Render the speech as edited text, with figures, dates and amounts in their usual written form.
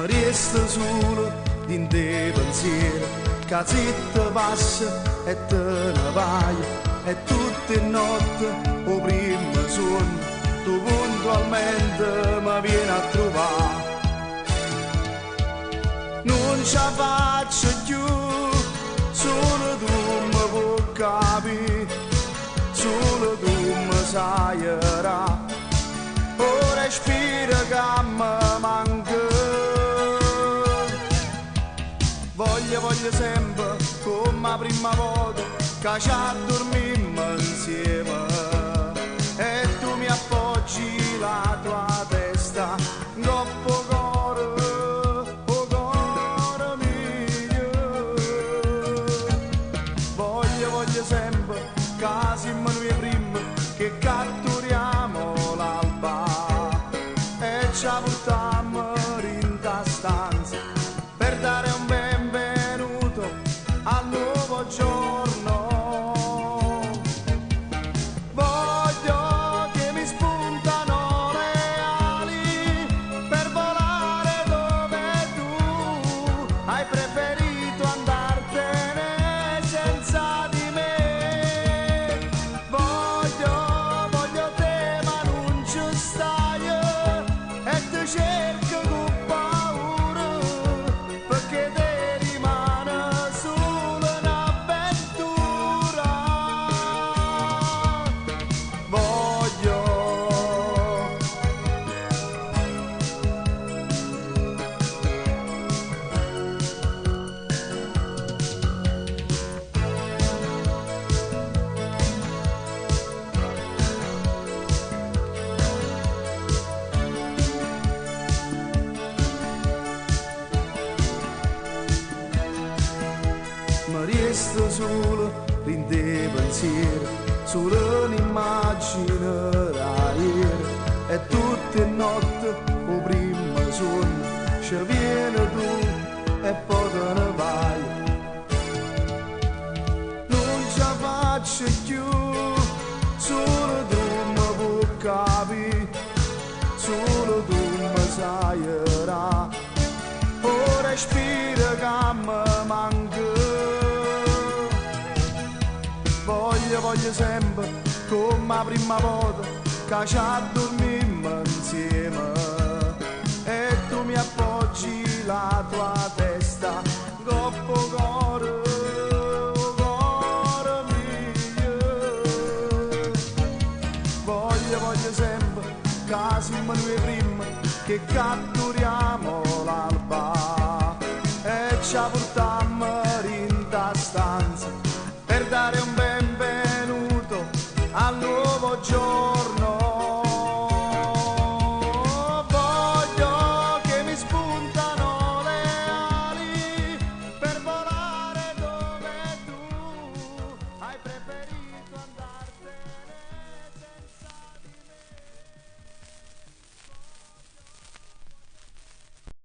mi resta solo in te pensiero, casetta passa e te ne vai, e tutte notte o prima suono, tu puntualmente mi vieni a trovare. Non ce la faccio più, solo tu mi puoi capire, solo tu mi sai era, o respiro che mi manca. Voglio sempre come la prima volta che ci addormimmo insieme e tu mi appoggi la tua testa troppo cuore, oh cuore mio. Voglio sempre che siamo noi prima che catturiamo l'alba e ci portiamo in ta stanza per dare un benvenuto al nuovo giorno. Voglio che mi spuntano le ali per volare dove tu hai preferito andartene senza di me. Voglio te ma non ci stai e ti cerco con paura perché te rimane solo un'avventura. Mi resta solo in te pensiero, solo un'immagine da ieri e tutte notte o prima suono ci viene tu e poi te ne vai. Non ce la faccio più, solo tu mi puoi capire, solo tu mi sai era, o respiro che mi manca. Voglio sempre come la prima volta che ci addormimmo insieme e tu mi appoggi la tua testa troppo cuore, oh cuore mio. Voglio sempre che siamo noi prima che catturiamo l'alba e ci